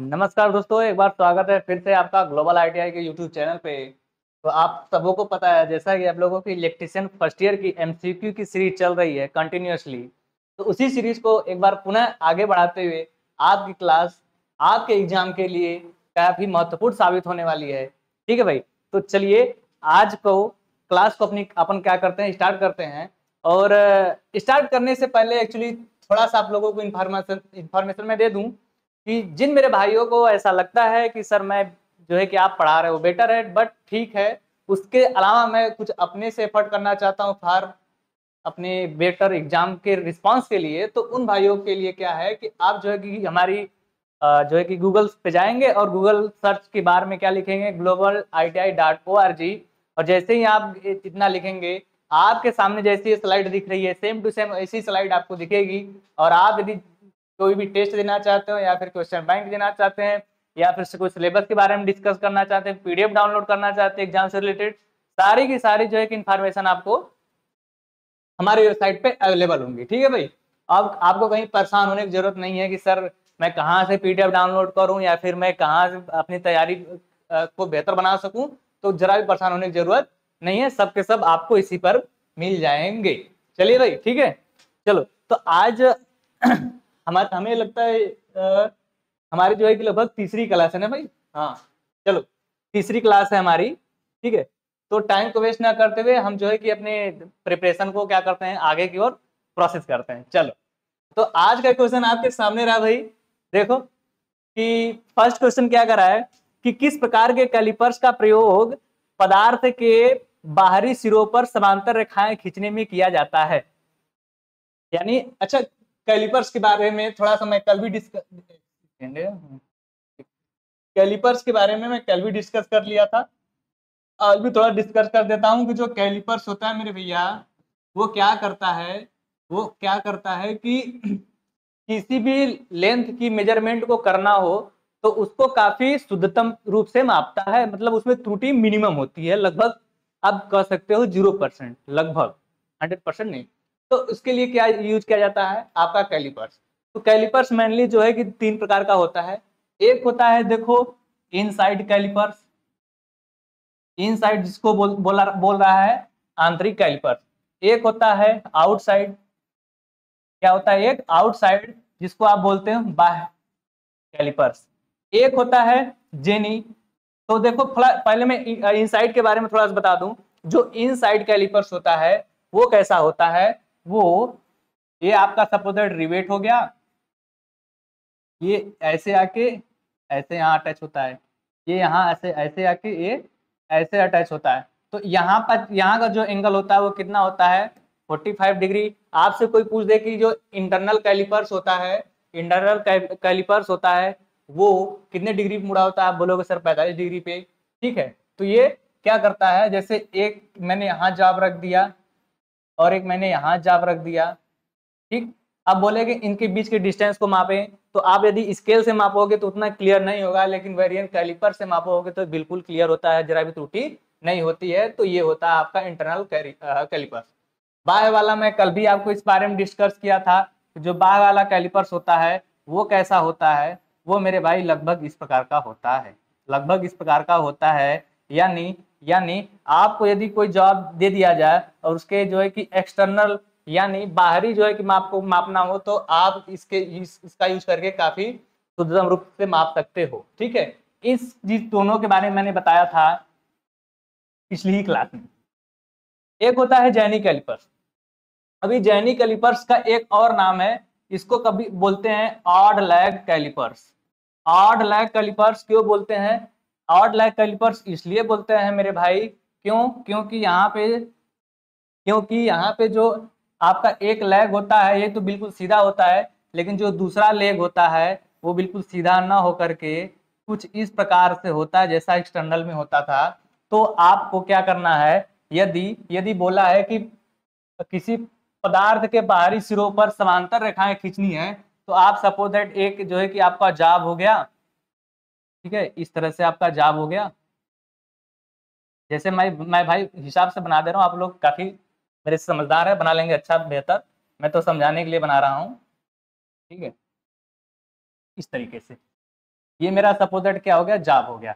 नमस्कार दोस्तों, एक बार स्वागत है फिर से आपका ग्लोबल आईटीआई के यूट्यूब चैनल पे। तो आप सबों को पता है, जैसा कि आप लोगों की इलेक्ट्रिशियन फर्स्ट ईयर की एमसीक्यू की सीरीज चल रही है कंटिन्यूअसली। तो उसी सीरीज को एक बार पुनः आगे बढ़ाते हुए आपकी क्लास आपके एग्जाम के लिए काफी महत्वपूर्ण साबित होने वाली है। ठीक है भाई, तो चलिए आज को क्लास को अपन क्या करते हैं, स्टार्ट करते हैं। और स्टार्ट करने से पहले एक्चुअली थोड़ा सा आप लोगों को इन्फॉर्मेशन मैं दे दूं कि जिन मेरे भाइयों को ऐसा लगता है कि सर मैं जो है कि आप पढ़ा रहे हो बेटर है, बट ठीक है, उसके अलावा मैं कुछ अपने से एफर्ट करना चाहता हूँ फॉर अपने बेटर एग्जाम के रिस्पांस के लिए, तो उन भाइयों के लिए क्या है कि आप जो है कि हमारी जो है कि गूगल पे जाएंगे और गूगल सर्च के बारे में क्या लिखेंगे, globaliti.org। और जैसे ही आप इतना लिखेंगे, आपके सामने जैसी स्लाइड दिख रही है सेम टू सेम ऐसी स्लाइड आपको दिखेगी। और आप यदि कोई भी टेस्ट देना चाहते हो या फिर क्वेश्चन बैंक देना चाहते हैं या फिर कोई सिलेबस के बारे में डिस्कस करना चाहते हैं, पीडीएफ डाउनलोड करना चाहते हैं एग्जाम से रिलेटेड, सारी की सारी जो है कि इन्फॉर्मेशन आपको हमारी वेबसाइट पे अवेलेबल होंगी। ठीक है भाई, अब आपको कहीं परेशान होने की जरूरत नहीं है कि सर मैं कहाँ से पीडीएफ डाउनलोड करूं या फिर मैं कहाँ से अपनी तैयारी को बेहतर बना सकूं। तो जरा भी परेशान होने की जरूरत नहीं है, सब के सब आपको इसी पर मिल जाएंगे। चलिए भाई, ठीक है। चलो, तो आज हमें लगता है हमारी जो है कि लगभग तीसरी क्लास है ना भाई। हाँ, चलो, तीसरी क्लास है हमारी। ठीक है, तो टाइम को वेस्ट ना करते हुए हम जो है कि अपने प्रिपरेशन को क्या करते हैं, आगे की ओर प्रोसेस करते हैं। चलो, तो आज का क्वेश्चन आपके सामने रहा भाई। देखो कि फर्स्ट क्वेश्चन क्या करा है कि किस प्रकार के कैलिपर्स का प्रयोग पदार्थ के बाहरी सिरों पर समांतर रेखाएं खींचने में किया जाता है। यानी अच्छा, कैलिपर्स के बारे में थोड़ा सा मैं कल भी डिस्कस कैलिपर्स के बारे में मैं कल भी डिस्कस कर लिया था। आज भी थोड़ा डिस्कस कर देता हूँ कि जो कैलिपर्स होता है मेरे भैया, वो क्या करता है, वो क्या करता है कि किसी भी लेंथ की मेजरमेंट को करना हो तो उसको काफी शुद्धतम रूप से मापता है। मतलब उसमें त्रुटि मिनिमम होती है, लगभग आप कह सकते हो 0%, लगभग 100% नहीं। तो उसके लिए क्या यूज किया जाता है, आपका कैलिपर्स। तो कैलिपर्स मेनली जो है कि तीन प्रकार का होता है। एक होता है, देखो, इनसाइड कैलिपर्स, इनसाइड जिसको बोल रहा है आंतरिक कैलिपर्स। एक होता है आउटसाइड, क्या होता है, एक आउटसाइड जिसको आप बोलते हैं बाह्य कैलिपर्स। एक होता है जेनी। तो देखो, पहले मैं इनसाइड के बारे में थोड़ा सा बता दूं। जो इनसाइड कैलिपर्स होता है वो कैसा होता है, वो ये आपका सपोजेड रिवेट हो गया, ये ऐसे आके ऐसे यहाँ अटैच होता है, ये यहाँ ऐसे ऐसे आके ये ऐसे अटैच होता है। तो यहाँ पर यहाँ का जो एंगल होता है वो कितना होता है, 45 डिग्री। आपसे कोई पूछ दे कि जो इंटरनल कैलिपर्स होता है, इंटरनल कैलिपर्स होता है वो कितने डिग्री मुड़ा होता है, आप बोलोगे सर 45 डिग्री पे। ठीक है, तो ये क्या करता है, जैसे एक मैंने यहाँ जॉब रख दिया और एक मैंने यहाँ जॉब रख दिया। ठीक, अब बोलेगे इनके बीच के डिस्टेंस को मापें, तो आप यदि स्केल से मापोगे तो उतना क्लियर नहीं होगा, लेकिन वेरिएंट कैलिपर से मापोगे तो बिल्कुल क्लियर होता है, जरा भी त्रुटि नहीं होती है। तो ये होता है आपका इंटरनल कैलिपर्स। बाह्य वाला मैं कल भी आपको इस बारे में डिस्कस किया था, जो बाह्य वाला कैलिपर्स होता है वो कैसा होता है, वो मेरे भाई लगभग इस प्रकार का होता है, लगभग इस प्रकार का होता है। यानी यानी आपको यदि कोई जॉब दे दिया जाए और उसके जो है कि एक्सटर्नल यानी बाहरी जो है कि माप को मापना हो, तो आप इसका यूज करके काफी शुद्धतम रूप से माप सकते हो। ठीक है, इस चीज दोनों के बारे में मैंने बताया था पिछली ही क्लास में। एक होता है जैनी कैलिपर्स। अभी जैनी कैलिपर्स का एक और नाम है, इसको कभी बोलते हैं odd leg calipers. Odd leg calipers क्यों बोलते हैं, ऑड लैग कैलिपर्स इसलिए बोलते हैं मेरे भाई, क्योंकि यहाँ पे जो आपका एक लेग होता है ये तो बिल्कुल सीधा होता है, लेकिन जो दूसरा लेग होता है वो बिल्कुल सीधा ना होकर के कुछ इस प्रकार से होता है जैसा एक्सटर्नल में होता था। तो आपको क्या करना है, यदि यदि बोला है कि किसी पदार्थ के बाहरी सिरों पर समांतर रेखाएं खींचनी है, तो आप सपोज दैट एक जो है कि आपका जाब हो गया। ठीक है, इस तरह से आपका जाब हो गया, जैसे मैं भाई हिसाब से बना दे रहा हूँ, आप लोग काफी मेरे से समझदार है, बना लेंगे अच्छा बेहतर। मैं तो समझाने के लिए बना रहा हूँ। ठीक है, इस तरीके से ये मेरा सपोजेट क्या हो गया, जॉब हो गया,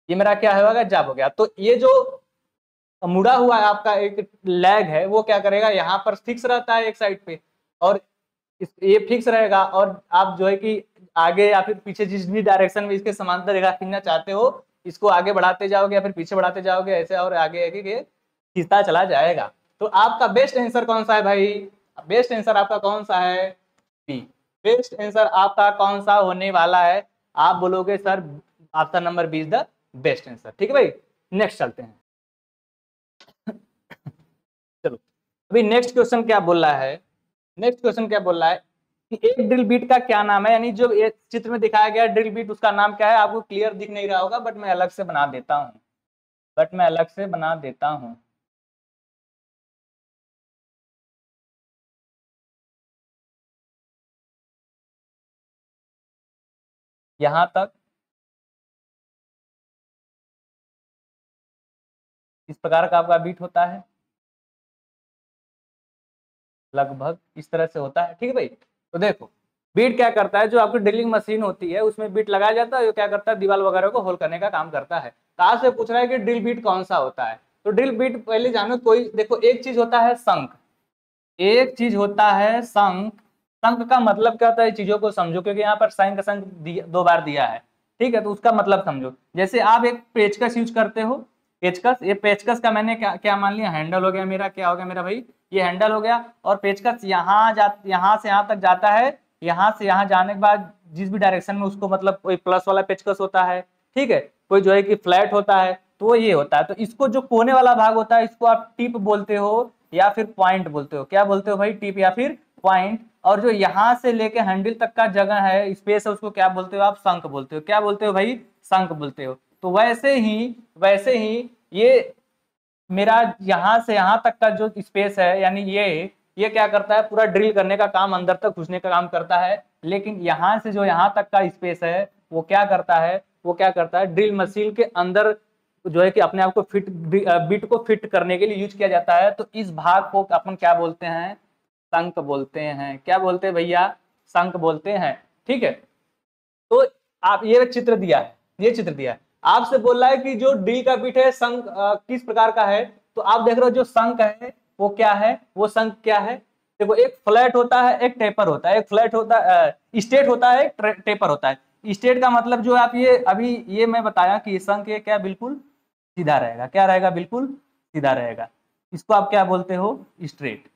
ये मेरा क्या होगा, जॉब हो गया। तो ये जो मुड़ा हुआ है आपका एक लैग है वो क्या करेगा, यहाँ पर फिक्स रहता है एक साइड पे, और ये फिक्स रहेगा, और आप जो है कि आगे या फिर पीछे जिस भी डायरेक्शन में इसके समांतर रेखा खींचना चाहते हो, इसको आगे बढ़ाते जाओगे या फिर पीछे बढ़ाते जाओगे, ऐसे और आगे आगे ये खींचता चला जाएगा। तो आपका बेस्ट आंसर कौन सा है भाई, बेस्ट आंसर आपका कौन सा है, बी। बेस्ट आंसर आपका कौन सा होने वाला है, आप बोलोगे sir option number B is the best answer. ठीक है भाई, नेक्स्ट चलते हैं। चलो अभी नेक्स्ट क्वेश्चन क्या बोल रहा है, नेक्स्ट क्वेश्चन क्या बोल रहा है कि एक ड्रिल बीट का क्या नाम है, यानी जो ये चित्र में दिखाया गया ड्रिल बीट उसका नाम क्या है। आपको क्लियर दिख नहीं रहा होगा, बट मैं अलग से बना देता हूं, बट मैं अलग से बना देता हूं। यहां तक इस प्रकार का आपका बीट होता है, लगभग इस तरह से होता है। ठीक है भाई, तो देखो बीट क्या करता है, जो आपकी ड्रिलिंग मशीन होती है उसमें बीट लगाया जाता है, जो क्या करता है दीवार वगैरह को होल करने का काम करता है। तो आपसे पूछ रहा है कि ड्रिल बीट कौन सा होता है, तो ड्रिल बीट पहले जानो, कोई देखो एक चीज होता है शंक, एक चीज होता है शंक। शंक का मतलब क्या होता है, चीजों को समझो, क्योंकि यहाँ पर साइन का शंक दो बार दिया है। ठीक है, तो उसका मतलब समझो, जैसे आप एक पेचकस यूज करते हो, पेचकस, ये पेचकस का मैंने क्या क्या मान लिया, हैंडल हो गया मेरा, क्या हो गया मेरा भाई, ये हैंडल हो गया, और पेचकस यहाँ से यहाँ तक जाता है, यहाँ से यहाँ जाने के बाद जिस भी डायरेक्शन में उसको, मतलब कोई प्लस वाला पेचकस होता है, ठीक है, कोई जो है कि फ्लैट होता है, तो वो ये होता है। तो इसको जो कोने वाला भाग होता है इसको आप टिप बोलते हो या फिर पॉइंट बोलते हो, क्या बोलते हो भाई, टिप या फिर पॉइंट। और जो यहाँ से लेके हैंडल तक का जगह है, स्पेस है, उसको क्या बोलते हो आप, शंक बोलते हो, क्या बोलते हो भाई, शंक बोलते हो। तो वैसे ही ये मेरा यहाँ से यहाँ तक का जो स्पेस है, यानी ये क्या करता है, पूरा ड्रिल करने का काम, अंदर तक घुसने का काम करता है। लेकिन यहाँ से जो यहाँ तक का स्पेस है वो क्या करता है, वो क्या करता है, ड्रिल मशीन के अंदर जो है कि अपने आप को फिट, बिट को फिट करने के लिए यूज किया जाता है। तो इस भाग को अपन क्या बोलते हैं, शंक बोलते हैं। क्या बोलते हैं भैया, शंक बोलते हैं। ठीक है, तो आप ये चित्र दिया है, ये चित्र दिया है, आपसे बोल रहा है कि जो डी का बीट है शंक किस प्रकार का है। तो आप देख रहे हो जो शंक है वो क्या है, वो शंक क्या है, देखो एक फ्लैट होता है, एक टेपर होता है, एक फ्लैट होता है, स्ट्रेट होता है, एक टेपर होता है। स्ट्रेट का मतलब जो आप ये अभी ये मैं बताया कि शंक ये क्या बिल्कुल सीधा रहेगा, क्या रहेगा, बिल्कुल सीधा रहेगा, इसको आप क्या बोलते हो, स्ट्रेट।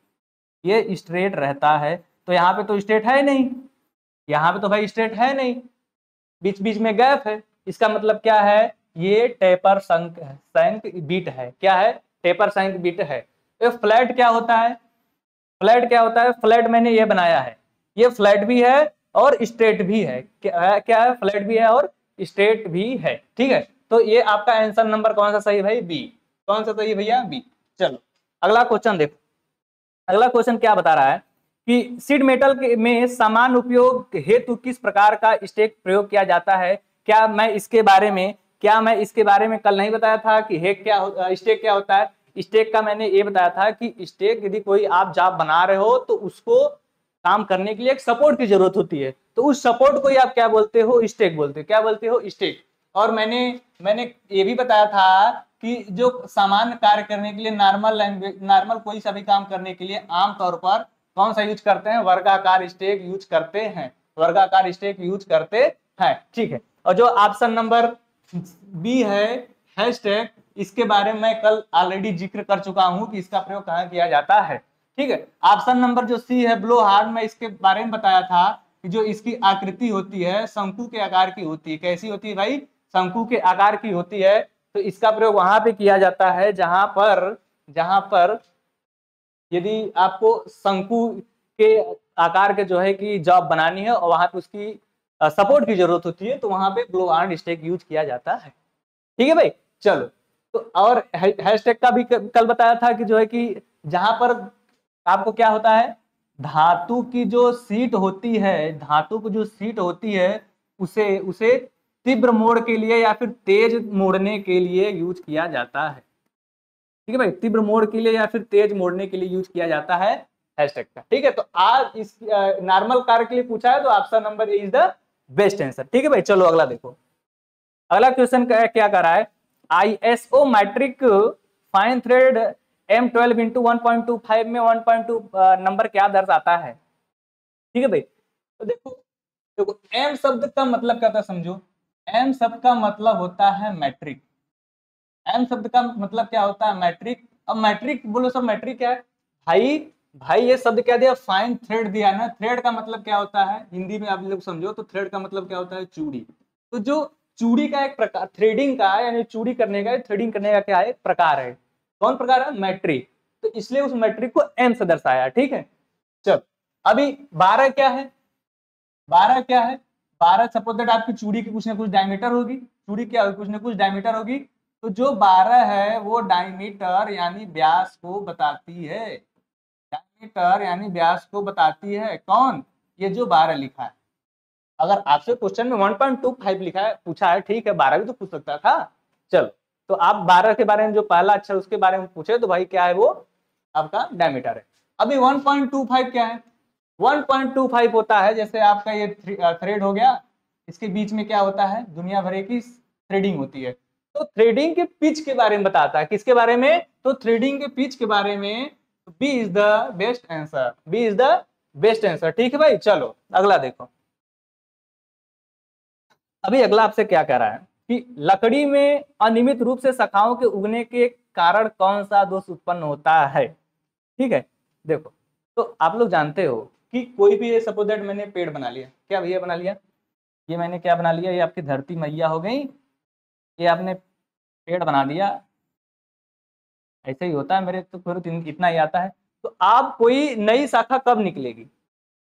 ये स्ट्रेट रहता है, तो यहाँ पे तो स्ट्रेट है नहीं, यहाँ पे तो भाई स्ट्रेट है नहीं, बीच बीच में गैप है, इसका मतलब क्या है, ये टेपर संक संक बीट है, क्या है, टेपर संक बीट है। तो फ्लैट क्या होता है, फ्लैट क्या होता है, फ्लैट मैंने ये बनाया है, ये फ्लैट भी है और स्ट्रेट भी है, क्या है, फ्लैट भी है और स्ट्रेट भी है। ठीक है, तो ये आपका आंसर नंबर कौन सा सही भाई, बी। कौन सा सही भैया, बी। चलो अगला क्वेश्चन देखो, अगला क्वेश्चन क्या बता रहा है कि सीड मेटल में समान उपयोग हेतु किस प्रकार का स्टेक प्रयोग किया जाता है। क्या मैं इसके बारे में कल नहीं बताया था कि हेक क्या स्टेक क्या होता है। स्टेक का मैंने ये बताया था कि स्टेक यदि कोई आप जॉब बना रहे हो तो उसको काम करने के लिए एक सपोर्ट की जरूरत होती है, तो उस सपोर्ट को ही आप क्या बोलते हो, स्टेक बोलते हो, क्या बोलते हो, स्टेक। और मैंने मैंने ये भी बताया था कि जो सामान्य कार्य करने के लिए नॉर्मल लैंग्वेज, नॉर्मल कोई सा भी काम करने के लिए आमतौर पर कौन सा यूज करते हैं, वर्गाकार स्टेक यूज करते हैं, वर्गाकार स्टेक यूज करते हैं। ठीक है, और जो ऑप्शन नंबर बी है हैशटैग, इसके बारे में मैं कल ऑलरेडी जिक्र कर चुका हूं कि इसका प्रयोग कहां किया जाता है। ठीक है, ऑप्शन नंबर जो सी है ब्लो हार्ड, में इसके बारे में बताया था कि जो इसकी आकृति होती है शंकु के आकार की होती है, कैसी होती है भाई, शंकु के आकार की होती है। तो इसका प्रयोग वहां पे किया जाता है जहां पर यदि आपको शंकु के आकार के जो है कि जॉब बनानी है और वहां पे उसकी सपोर्ट की जरूरत होती है, तो वहां पे ब्लो हार्ड स्टेक यूज किया जाता है। ठीक है भाई, चलो तो और हैशटैग का भी कल बताया था कि जो है कि जहां पर आपको क्या होता है, धातु की जो सीट होती है, धातु की जो सीट होती है उसे उसे तीव्र मोड़ के लिए या फिर तेज मोड़ने के लिए यूज किया जाता है। ठीक है भाई, तीव्र मोड़ के लिए या फिर तेज मोड़ने के लिए यूज किया जाता है हैशटैग का। ठीक है, तो आज इस नॉर्मल कार्य के लिए पूछा है तो option number is the best answer. ठीक है भाई, चलो अगला देखो। अगला क्वेश्चन क्या कर रहा है, ISO metric fine thread M12 into 1.25 में 1.2 नंबर क्या दर्शाता है। ठीक है भाई, तो देखो देखो एम शब्द का मतलब क्या होता है समझो। एम शब्द का मतलब होता है मैट्रिक। एम शब्द का मतलब क्या होता है, मैट्रिक। अब मैट्रिक बोलो सब, मैट्रिक क्या है भाई। भाई ये शब्द क्या दिया, फाइन थ्रेड दिया ना। थ्रेड का मतलब क्या होता है हिंदी में आप लोग समझो तो, थ्रेड का मतलब क्या होता है, चूड़ी। तो जो चूड़ी का एक प्रकार, थ्रेडिंग का यानी चूड़ी करने का, थ्रेडिंग करने का क्या है, एक प्रकार है। कौन प्रकार है, मैट्रिक। तो इसलिए उस मैट्रिक को एम से दर्शाया। ठीक है, चल अभी 12 क्या है, 12 क्या है, 12 सपोज दैट आपकी चूड़ी की कुछ ना कुछ डायमीटर होगी। चूड़ी क्या होगी, कुछ ना कुछ डायमीटर होगी। तो जो 12 है वो डायमीटर यानी व्यास को बताती है। डायमीटर यानी व्यास को बताती है। कौन, ये जो 12 लिखा है। अगर आपसे क्वेश्चन में 1.25 लिखा है, पूछा है, ठीक है 12 भी तो पूछ सकता था। चलो, तो आप 12 के बारे में जो पहला अक्षर उसके बारे में पूछे, तो भाई क्या है, वो आपका डायमीटर है। अभी 1.25 क्या है, 1.25 होता है जैसे आपका ये थ्रेड हो गया, इसके बीच में क्या होता है, दुनिया भर की थ्रेडिंग होती है। तो थ्रेडिंग के पिच के बारे में बताता है, किसके बारे में, तो थ्रेडिंग के पिच के बारे में। B is the best answer, B is the best answer. ठीक है भाई, चलो अगला देखो। अभी अगला आपसे क्या कह रहा है कि लकड़ी में अनियमित रूप से शाखाओं के उगने के कारण कौन सा दोष उत्पन्न होता है। ठीक है, देखो तो आप लोग जानते हो कि कोई भी सपोज दैट मैंने पेड़ बना लिया, क्या भैया बना लिया, ये मैंने क्या बना लिया, ये आपकी धरती मैया हो गई, ये आपने पेड़ बना दिया। ऐसे ही होता है, मेरे तो फिर इतना ही आता है। तो आप कोई नई शाखा कब निकलेगी,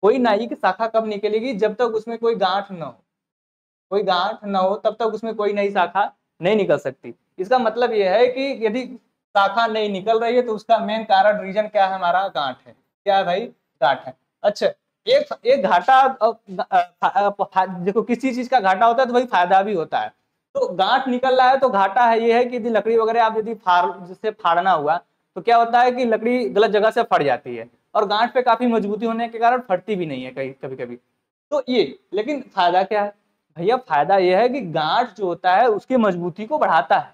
कोई नई की शाखा कब निकलेगी, जब तक उसमें कोई गांठ न हो। कोई गांठ न हो तब तक उसमें कोई नई शाखा नहीं निकल सकती। इसका मतलब यह है कि यदि शाखा नहीं निकल रही है तो उसका मेन कारण, रीजन क्या है, हमारा गांठ है। क्या है भाई, गांठ है। अच्छा, एक एक घाटा देखो किसी चीज का घाटा होता है तो भाई फायदा भी होता है। तो गांठ निकल रहा है तो घाटा है, ये है कि यदि लकड़ी वगैरह आप यदि जिससे फाड़ना हुआ तो क्या होता है कि लकड़ी गलत जगह से फट जाती है, और गांठ पे काफी मजबूती होने के कारण फटती भी नहीं है कहीं कभी कभी। तो ये, लेकिन फायदा क्या है भैया, फायदा यह है कि गांठ जो होता है उसकी मजबूती को बढ़ाता है,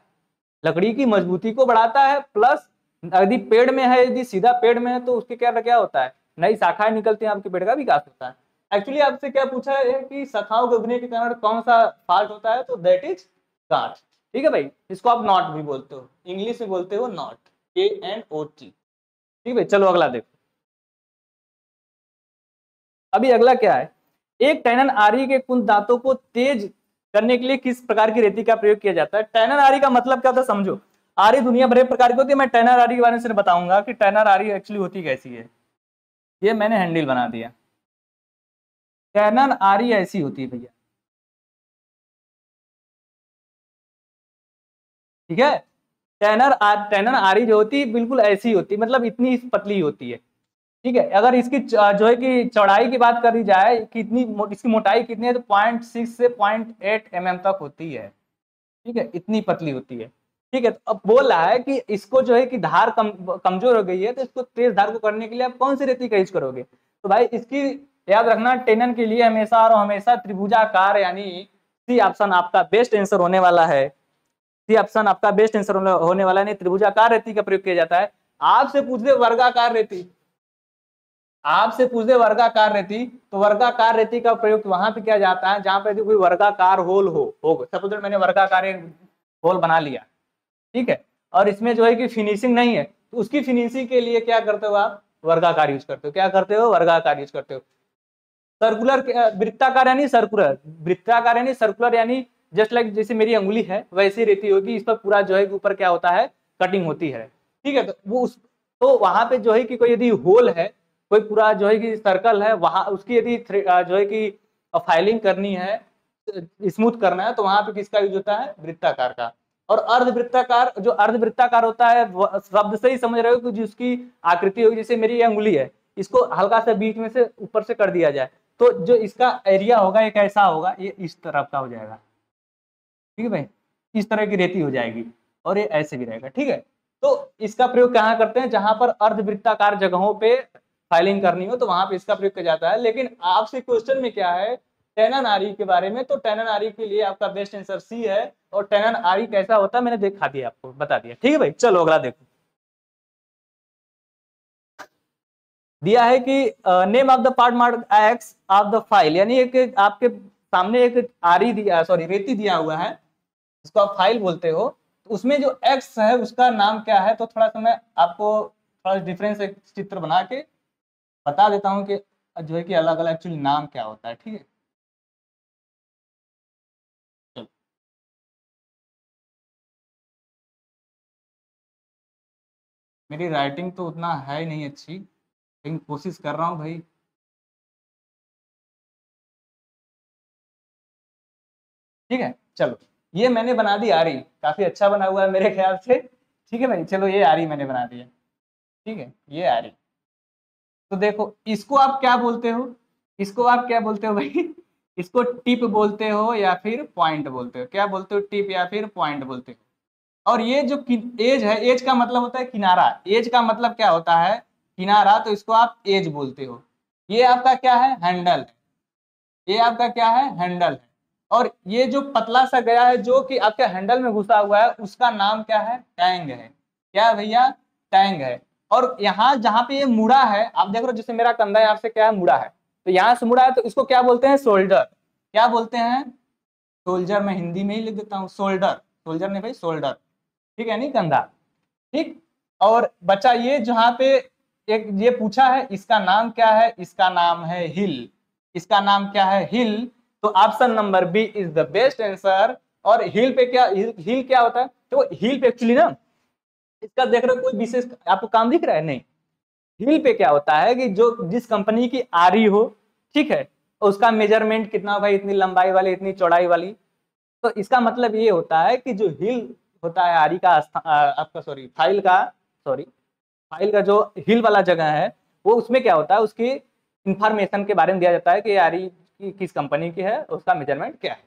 लकड़ी की मजबूती को बढ़ाता है। प्लस यदि पेड़ में है, यदि सीधा पेड़ में है तो उसके क्या क्या होता है, नई शाखाएं निकलती हैं, आपके पेड़ का विकास होता है। एक्चुअली आपसे क्या पूछा है कि शाखाओं के उगने के कारण कौन सा फॉल्ट होता है, तो दैट इज गांठ। ठीक है भाई, इसको आप नॉट भी बोलते हो, इंग्लिश में बोलते हो नॉट, KNOT। ठीक है भाई, चलो अगला देखो। अभी अगला क्या है, एक टैनन आरी के कुल दांतों को तेज करने के लिए किस प्रकार की रेती का प्रयोग किया जाता है। टैनन आरी का मतलब क्या होता है समझो। आरी दुनिया भर प्रकार की होती है, मैं टैनर आरी के बारे में बताऊंगा कि टैनर आरी एक्चुअली होती कैसी है। ये मैंने हैंडल बना दिया। टैनन आरी ऐसी होती है भैया, ठीक है। टैनन आरी जो होती है बिल्कुल ऐसी होती है, मतलब इतनी पतली होती है। ठीक है, अगर इसकी जो है कि चौड़ाई की बात करी जाए कि इतनी इसकी मोटाई कितनी है, तो 0.6 से 0.8 mm तक होती है। ठीक है, इतनी पतली होती है। ठीक है, तो अब बोल रहा है कि इसको जो है कि धार कमजोर हो गई है, तो इसको तेज धार को करने के लिए आप कौन सी रेती का यूज करोगे। तो भाई इसकी याद रखना, टेनन के लिए हमेशा और हमेशा त्रिभुजाकार यानी सी ऑप्शन आपका बेस्ट आंसर होने वाला है। सी ऑप्शन आपका बेस्ट आंसर होने वाला है, नहीं त्रिभुजाकार रेती का प्रयोग किया जाता है। आपसे पूछ दे वर्गाकार रेती, आपसे पूछ दे वर्गाकार रेती, तो वर्गाकार रेती का प्रयोग वहां पे किया जाता है जहां पे कोई वर्गाकार होल हो सपोज मैंने वर्गाकार एक होल बना लिया, ठीक है, और इसमें जो है कि फिनिशिंग नहीं है, तो उसकी फिनिशिंग के लिए क्या करते हो आप, वर्गाकार यूज करते हो। क्या करते हो, वर्गाकार यूज करते हो। सर्कुलर, वृत्ताकार यानी सर्कुलर, वृत्ताकार यानी सर्कुलर, यानी जस्ट लाइक जैसे मेरी अंगुली है वैसी रेती होगी, इस पर पूरा जो है ऊपर क्या होता है, कटिंग होती है। ठीक है, तो वो उस, तो वहां पे जो है कि कोई यदि होल है, कोई पूरा जो है कि सर्कल है, वहां उसकी यदि जो है कि फाइलिंग करनी है, स्मूथ करना है, तो वहां पे किसका यूज होता है, वृत्ताकार का। और अर्धवृत्ताकार, जो अर्धवृत्ताकार होता है शब्द से ही समझ रहे हो कि जिसकी आकृति होगी, जैसे मेरी ये अंगुली है, इसको हल्का सा बीच में से ऊपर से कर दिया जाए, तो जो इसका एरिया होगा एक ऐसा होगा, ये इस तरफ का हो जाएगा। ठीक है भाई, इस तरह की रेती हो जाएगी, और ये ऐसे भी रहेगा। ठीक है, तो इसका प्रयोग कहाँ करते हैं, जहां पर अर्धवृत्ताकार जगहों पे फाइलिंग करनी हो तो वहां पे इसका प्रयोग किया जाता है। लेकिन आपसे क्वेश्चन में क्या है टेनन आरी के बारे में। तो टेनन आरी के लिए आपका बेस्ट आंसर सी है। और टेनन आरी कैसा होता है मैंने दिखा दिया, आपको बता दिया। ठीक है भाई, चलो अगला देखो। दिया है कि name of the part mark x of the file, यानी एक आपके सामने एक आरी दिया, सॉरी रेती दिया हुआ है जिसको आप फाइल बोलते हो। तो उसमें जो एक्स है उसका नाम क्या है? तो थोड़ा सा मैं आपको थोड़ा डिफरेंस एक चित्र बना के बता देता हूँ कि जो है कि अलग अलग एक्चुअली नाम क्या होता है। ठीक है, चलो। मेरी राइटिंग तो उतना है ही नहीं अच्छी, लेकिन कोशिश कर रहा हूँ भाई। ठीक है, चलो। ये मैंने बना दी आरी, काफी अच्छा बना हुआ है मेरे ख्याल से। ठीक है भाई, चलो ये आरी मैंने बना दिया। ठीक है, ये आरी। तो देखो इसको आप क्या बोलते हो? इसको आप क्या बोलते हो भाई? इसको टिप बोलते हो या फिर पॉइंट बोलते हो? क्या बोलते हो? टिप या फिर पॉइंट बोलते हो? और ये जो एज है, एज का मतलब होता है किनारा। एज का मतलब क्या होता है? किनारा। तो इसको आप एज बोलते हो। ये आपका क्या है? हैंडल है। ये आपका क्या है? हैंडल है। और ये जो पतला सा गया है जो कि आपके हैंडल में घुसा हुआ है, उसका नाम क्या है? टैंग है। क्या भैया? टैंग है। और यहाँ जहां पे ये मुड़ा है, आप देख रहे हो जैसे मेरा कंधा यहाँ से क्या है? मुड़ा है। तो यहाँ से मुड़ा है तो इसको क्या बोलते हैं? शोल्डर। क्या बोलते हैं? सोल्जर। मैं हिंदी में ही लिख देता हूँ, शोल्डर। सोल्जर नहीं भाई, शोल्डर। ठीक है, नहीं कंधा। ठीक। और बचा ये जहाँ पे एक ये पूछा है, इसका नाम क्या है? इसका नाम है हिल। इसका नाम क्या है? हिल। तो option number B is the best answer. और हिल पे क्या, हिल क्या होता है? तो हिल पे एक्चुअली ना, इसका देख रहे हो कोई विशेष आपको काम दिख रहा है? नहीं। हिल पे क्या होता है कि जो जिस कंपनी की आरी हो, ठीक है, उसका मेजरमेंट कितना भाई, इतनी लंबाई वाली, इतनी चौड़ाई वाली। तो इसका मतलब ये होता है कि जो हिल होता है आरी का आपका सॉरी फाइल का, सॉरी फाइल का जो हिल वाला जगह है, वो उसमें क्या होता है, उसकी इंफॉर्मेशन के बारे में दिया जाता है कि आरी की किस कंपनी की है, उसका मेजरमेंट क्या है।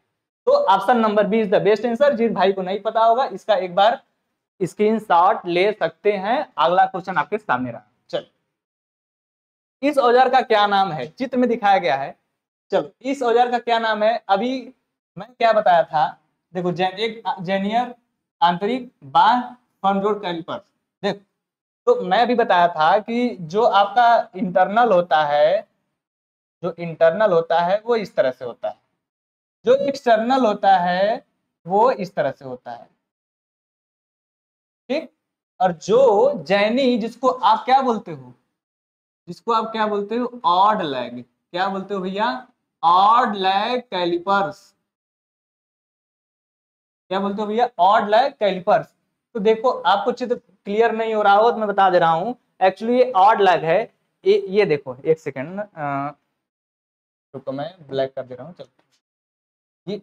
तो option number B is the best answer. जिस भाई को नहीं पता होगा इसका एक बार स्क्रीनशॉट ले सकते हैं। अगला क्वेश्चन आपके सामने रहा। चल, इस औजार का क्या नाम है? चित्र में दिखाया गया है। चलो, इस औजार का क्या नाम है? अभी मैं क्या बताया था? देखो, एक जेनियर आंतरिक बाह फर्म जोड़ कैलिपर्स। देख, तो मैं अभी बताया था कि जो आपका इंटरनल होता है, जो इंटरनल होता है वो इस तरह से होता है। जो एक्सटर्नल होता है वो इस तरह से होता है। ठीक। और जो जैनी, जिसको आप क्या बोलते हो? जिसको आप क्या बोलते हो? Odd leg. क्या बोलते हो भैया? Odd leg calipers. क्या बोलते हो भैया? Odd leg calipers. तो देखो, आपको चित्र क्लियर नहीं हो रहा हो तो मैं बता दे रहा हूं। एक्चुअली ये ऑड लैग है। ये देखो, एक सेकेंड रुको, मैं ब्लैक कर दे रहा हूँ। चलो, ये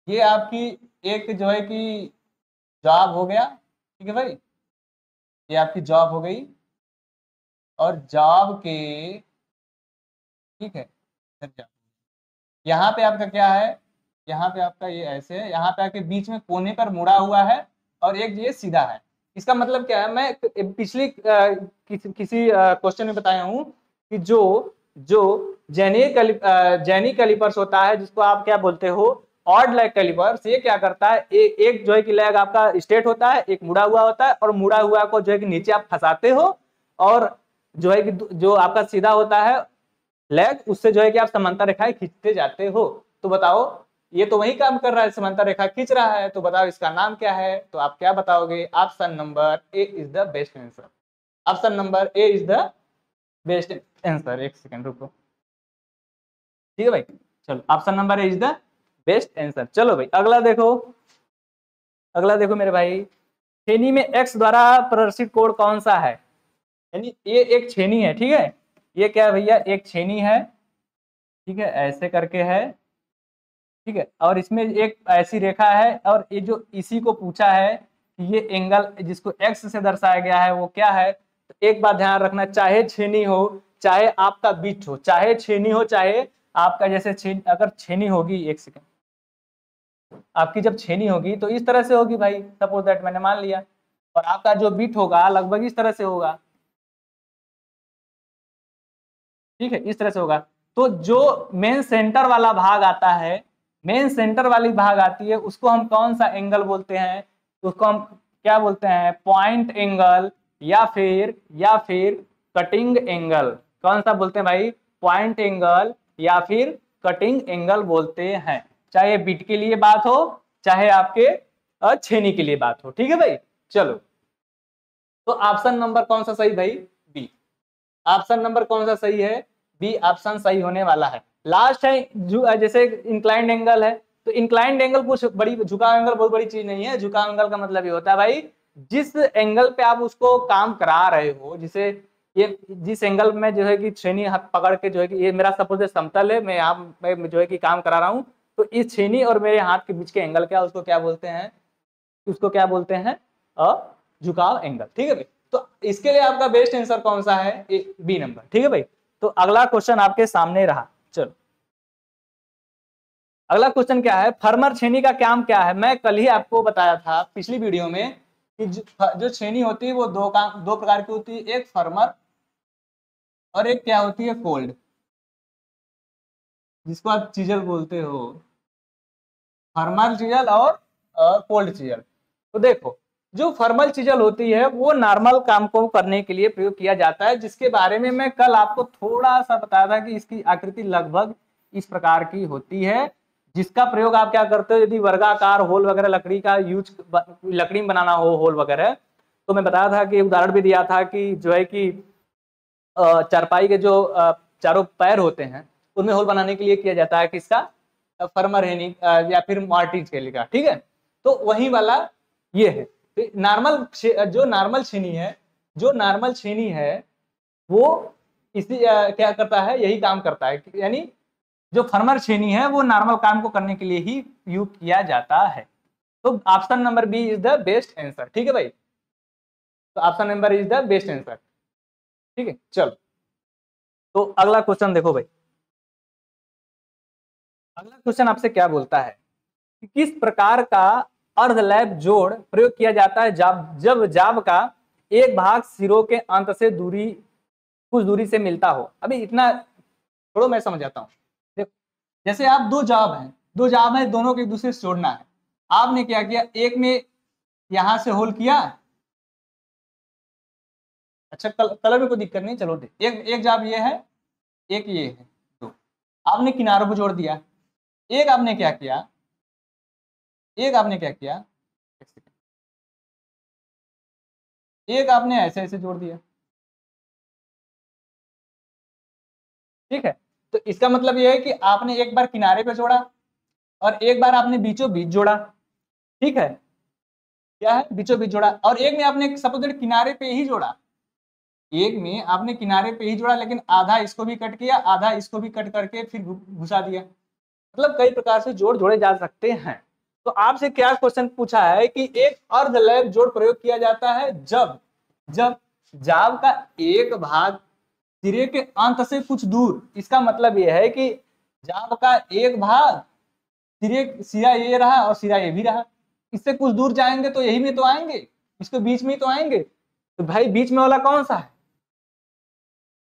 ये आपकी एक जो है कि जॉब हो गया। ठीक है भाई, ये आपकी जॉब हो गई। और जॉब के, ठीक है, यहाँ पे आपका क्या है? यहाँ पे आपका ये ऐसे है, यहाँ पे आपके बीच में कोने पर मुड़ा हुआ है, और एक ये सीधा है। इसका मतलब क्या है? मैं पिछली किसी क्वेश्चन में बताया हूँ कि जो जो जेनी कैलिपर्स होता है, जिसको आप क्या बोलते हो? Odd leg calipers. ये क्या करता है? एक जो है कि लैग आपका स्ट्रेट होता है, एक मुड़ा हुआ होता है, और मुड़ा हुआ को जो है कि नीचे आप फंसाते हो, और जो है कि जो आपका सीधा होता है लैग, उससे जो है कि आप समांतर रेखाएं खींचते जाते हो। तो बताओ, ये तो वही काम कर रहा है, समांतर रेखा खींच रहा है। तो बताओ इसका नाम क्या है? तो आप क्या बताओगे? Option number A is the best answer. Option number A is the best answer. एक सेकंड रुको। ठीक है भाई, चलो, option number A is the best answer. चलो भाई, अगला देखो। अगला देखो मेरे भाई, छेनी में एक्स द्वारा प्रदर्शित कोड कौन सा है? यानी ये एक छेनी है। ठीक है, ये क्या है भैया? एक छेनी है। ठीक है, ऐसे करके है। ठीक है, और इसमें एक ऐसी रेखा है, और ये जो इसी को पूछा है कि ये एंगल जिसको एक्स से दर्शाया गया है वो क्या है? तो एक बात ध्यान रखना, चाहे छेनी हो, चाहे आपका बीट हो, चाहे छेनी हो, चाहे आपका जैसे अगर छेनी होगी, एक सेकंड, आपकी जब छेनी होगी तो इस तरह से होगी भाई, सपोज दैट मैंने मान लिया। और आपका जो बीट होगा लगभग इस तरह से होगा। ठीक है, इस तरह से होगा। तो जो मेन सेंटर वाला भाग आता है, मेन सेंटर वाली भाग आती है, उसको हम कौन सा एंगल बोलते हैं? उसको हम क्या बोलते हैं? पॉइंट एंगल या फिर कटिंग एंगल। कौन सा बोलते हैं भाई? पॉइंट एंगल या फिर कटिंग एंगल बोलते हैं। चाहे बिट के लिए बात हो, चाहे आपके छेनी के लिए बात हो। ठीक है भाई, चलो। तो ऑप्शन नंबर कौन सा सही भाई? बी। ऑप्शन नंबर कौन सा सही है? बी ऑप्शन सही होने वाला है। लास्ट है जैसे इंक्लाइंड एंगल है, तो इंक्लाइंड एंगल कुछ बड़ी, झुकाव एंगल बहुत बड़ी चीज नहीं है। झुकाव एंगल का मतलब ये होता है भाई, जिस एंगल पे आप उसको काम करा रहे हो, जिसे ये जिस एंगल में जो है कि छेनी हाथ पकड़ के जो है कि ये मेरा सपोज समतल है, मैं यहाँ मैं जो है कि काम करा रहा हूँ, तो इस छेनी और मेरे हाथ के बीच के एंगल क्या, उसको क्या बोलते हैं? उसको क्या बोलते हैं? झुकाव एंगल। ठीक है भाई, तो इसके लिए आपका बेस्ट आंसर कौन सा है? B number. ठीक है भाई, तो अगला क्वेश्चन आपके सामने रहा। चलो, अगला क्वेश्चन क्या है? फर्मर छेनी का काम क्या है? मैं कल ही आपको बताया था पिछली वीडियो में कि जो छेनी होती है वो दो प्रकार की होती है, एक फर्मर और एक क्या होती है? फोल्ड, जिसको आप चीजल बोलते हो। फर्मल चीजल और फोल्ड चीजल। तो देखो, जो फर्मल चीजल होती है वो नॉर्मल काम को करने के लिए प्रयोग किया जाता है, जिसके बारे में मैं कल आपको थोड़ा सा बताया था कि इसकी आकृति लगभग इस प्रकार की होती है, जिसका प्रयोग आप क्या करते हो? यदि वर्गाकार होल वगैरह लकड़ी का यूज, लकड़ी में बनाना हो होल वगैरह, तो मैं बताया था कि उदाहरण भी दिया था कि जो है कि चारपाई के जो चारों पैर होते हैं उनमें होल बनाने के लिए किया जाता है किसका? फर्मर हेनी या फिर मार्टिन स्केल का। ठीक है, तो वही वाला ये है। नॉर्मल जो नॉर्मल छेनी है, जो नॉर्मल छेनी है वो इसी क्या करता है? यही काम करता है, यानी जो फर्मर छेनी है वो नॉर्मल काम को करने के लिए ही यूज किया जाता है। तो option number B is the best answer. ठीक है भाई, तो option number is the best answer. ठीक है, चलो, तो अगला क्वेश्चन देखो भाई। अगला क्वेश्चन आपसे क्या बोलता है कि किस प्रकार का अर्धलैप जोड़ प्रयोग किया जाता है जब जाब का एक भाग सिरों के अंत से कुछ दूरी से मिलता हो? अभी इतना छोड़ो, मैं समझाता हूँ। देखो, जैसे आप दो जाब हैं, दोनों को एक दूसरे से जोड़ना है। आपने क्या किया? एक में यहां से होल किया, अच्छा कलर में कोई दिक्कत नहीं, चलो एक एक जाब ये है, एक ये है, तो आपने किनारों को जोड़ दिया। एक आपने क्या किया? एक आपने क्या किया? एक आपने ऐसे ऐसे जोड़ दिया। ठीक है, तो इसका मतलब यह है कि आपने एक बार किनारे पे जोड़ा और एक बार आपने बीचों बीच जोड़ा। ठीक है, क्या है? बीचों बीच जोड़ा। और एक में आपने सपोज किनारे पे ही जोड़ा, एक में आपने किनारे पे ही जोड़ा, लेकिन आधा इसको भी कट किया, आधा इसको भी कट करके फिर घुसा दिया। मतलब कई प्रकार से जोड़ जोड़े जा सकते हैं। तो आपसे क्या क्वेश्चन पूछा है कि एक अर्धलैप जोड़ प्रयोग किया जाता है जब जब जाब का एक भाग सिरे के अंत से कुछ दूर। इसका मतलब यह है कि जाब का एक भाग सिरा ये रहा और सिरा ये भी रहा, इससे कुछ दूर जाएंगे तो यही में तो आएंगे, इसके बीच में ही तो आएंगे। तो भाई बीच में वाला कौन सा है?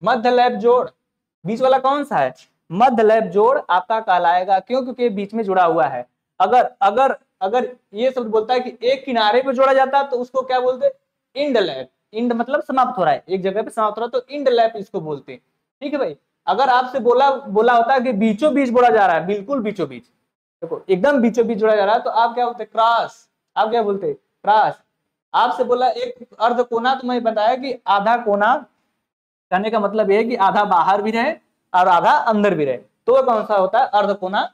मध्य लैप जोड़। बीच वाला कौन सा है? मध्य लैप जोड़ आपका कहलाएगा। क्यों? क्योंकि बीच में जुड़ा हुआ है। अगर अगर अगर ये शब्द बोलता है कि एक किनारे पे जोड़ा जाता है तो उसको क्या बोलते हैं? End lap. इंड मतलब समाप्त हो रहा है, एक जगह पे समाप्त हो रहा है, तो इंड लैप इसको बोलते हैं। ठीक है भाई, अगर आपसे बोला होता है कि बीचों बीच जोड़ा जा रहा है, बिल्कुल बीचों बीच, देखो एकदम बीचों बीच जोड़ा जा रहा है, तो आप क्या बोलते? क्रॉस। आप क्या बोलते? क्रॉस। आपसे बोला एक अर्ध कोना, तो मैं बताया कि आधा कोना कहने का मतलब यह है कि आधा बाहर भी रहे और आधा अंदर भी रहे, तो कौन सा होता है? अर्धकोना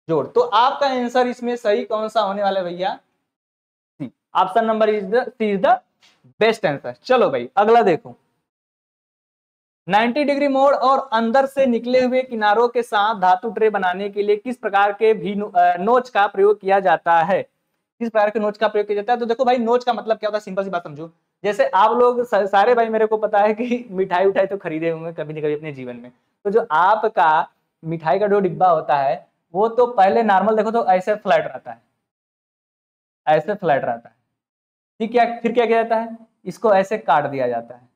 जोड़। तो आपका आंसर इसमें सही कौन सा होने वाला है भैया? C. Option number C is the best answer. चलो भाई, अगला देखो। 90 डिग्री मोड़ और अंदर से निकले हुए किनारों के साथ धातु ट्रे बनाने के लिए किस प्रकार के भी नोच का प्रयोग किया जाता है? किस प्रकार के नोच का प्रयोग किया जाता है? तो देखो भाई, नोच का मतलब क्या होता है? सिंपल सी बात समझो। जैसे आप लोग सारे भाई, मेरे को पता है कि मिठाई उठाई तो खरीदे होंगे कभी न कभी अपने जीवन में। तो जो आपका मिठाई का जो डिब्बा होता है वो तो पहले नॉर्मल देखो तो ऐसे फ्लैट रहता है, ऐसे फ्लैट रहता है। ठीक है, फिर क्या किया जाता है? इसको ऐसे काट दिया जाता है।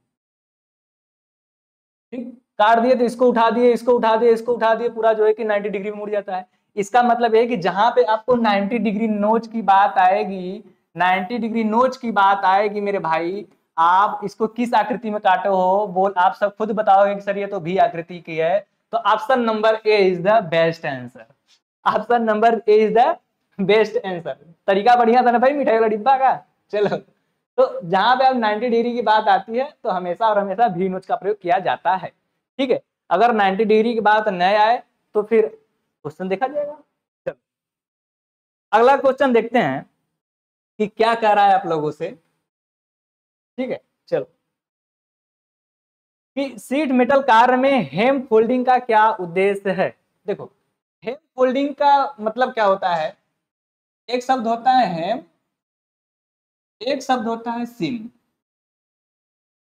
ठीक, काट दिए तो इसको उठा दिए, इसको उठा दिए, इसको उठा दिए, पूरा जो है कि 90 डिग्री में मुड़ जाता है। इसका मतलब है कि जहां पे आपको 90 डिग्री नोच की बात आएगी, 90 डिग्री नोच की बात आएगी मेरे भाई, आप इसको किस आकृति में काटे हो, बोल आप सब खुद बताओगे कि सर ये तो भी आकृति की है। तो option number A is the best answer. Option number A is the best answer. तरीका बढ़िया था ना भाई मिठाई वाला डिब्बा का। चलो, तो जहां पे अब 90 डिग्री की बात आती है तो हमेशा और हमेशा भी नोच का प्रयोग किया जाता है। ठीक है, अगर 90 डिग्री की बात न आए तो फिर क्वेश्चन देखा जाएगा। चलो अगला क्वेश्चन देखते हैं कि क्या कह रहा है आप लोगों से। ठीक है, चलो कि सीट मेटल कार्य में हेम फोल्डिंग का क्या उद्देश्य है। देखो, हेम फोल्डिंग का मतलब क्या होता है, एक शब्द होता है हेम, एक शब्द होता है सिम।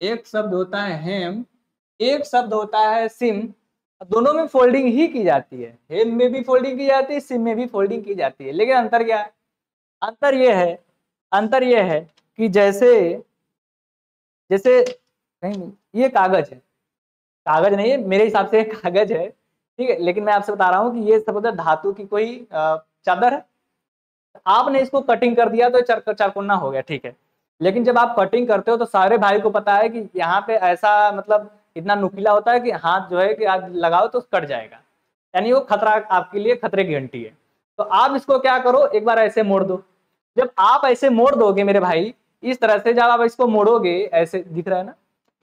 एक शब्द होता है हेम, एक शब्द होता है सिम। दोनों में फोल्डिंग ही की जाती है, हेम में भी फोल्डिंग की जाती है, सिम में भी फोल्डिंग की जाती है। लेकिन अंतर क्या है, अंतर यह है, अंतर यह है कि जैसे जैसे नहीं, ये कागज है, कागज नहीं है मेरे हिसाब से, कागज है। ठीक है, लेकिन मैं आपसे बता रहा हूँ कि ये सब धातु की कोई चादर है। आपने इसको कटिंग कर दिया तो चारकोना हो गया, ठीक है। लेकिन जब आप कटिंग करते हो तो सारे भाई को पता है कि यहाँ पे ऐसा मतलब इतना नुकीला होता है कि हाथ जो है कि आप लगाओ तो कट जाएगा, यानी वो खतरा, आपके लिए खतरे की घंटी है। तो आप इसको क्या करो, एक बार ऐसे मोड़ दो। जब आप ऐसे मोड़ दोगे मेरे भाई, इस तरह से जब आप इसको मोड़ोगे, ऐसे दिख रहा है ना,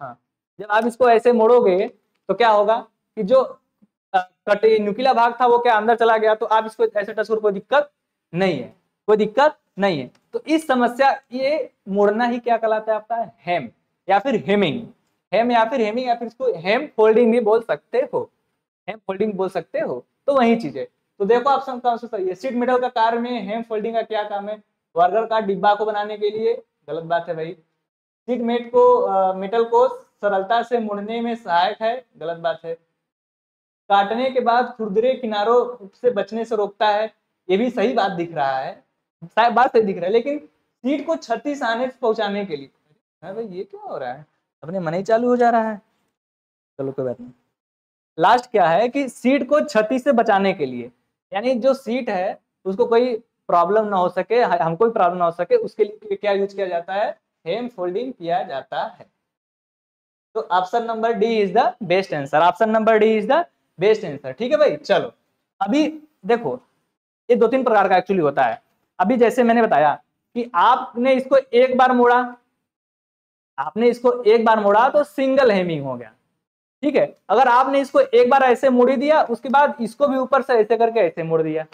हाँ, जब आप इसको ऐसे मोड़ोगे तो क्या होगा कि जो कटे नुकीला भाग था वो क्या अंदर चला गया, तो आप इसको ऐसे टच करो, कोई दिक्कत नहीं है, कोई दिक्कत नहीं है। तो इस समस्या, ये मोड़ना ही क्या कहलाता है आपका, हेम या फिर हेमिंग। हेम या फिर हेमिंग या फिर इसको हेम फोल्डिंग भी बोल सकते हो, हेम फोल्डिंग बोल सकते हो, तो वही चीज है। तो देखो ऑप्शन कौन सा सही है, सीट मेटल का कार्य में हेम फोल्डिंग का क्या काम है, बर्गर का डिब्बा को बनाने के लिए। गलत बात है भाई। सीट मेटल को सरलता से मुड़ने में सहायक है। गलत बात है। काटने के बाद खुरदरे किनारों से बचने से रोकता है, ये भी सही बात दिख रहा है, शायद बात सही दिख रहा है। लेकिन सीट को क्षति सहने से पहुंचाने के लिए, हाँ भाई ये क्या हो रहा है, अपने मन ही चालू हो जा रहा है। चलो कोई बात नहीं। लास्ट क्या है कि सीट को क्षति से बचाने के लिए, यानी जो सीट है उसको कोई प्रॉब्लम ना हो सके, हमको भी प्रॉब्लम ना हो सके, उसके लिए क्या यूज किया जाता है, हेम फोल्डिंग किया जाता है। तो option number D is the best answer, option number D is the best answer. ठीक है भाई, चलो अभी देखो, ये दो तीन प्रकार का एक्चुअली होता है। अभी जैसे मैंने बताया कि आपने इसको एक बार मोड़ा, आपने इसको एक बार मोड़ा तो सिंगल हेमिंग हो गया। ठीक है, अगर आपने इसको एक बार ऐसे मोड़ दिया, उसके बाद इसको भी ऊपर से ऐसे करके ऐसे मोड़ दिया,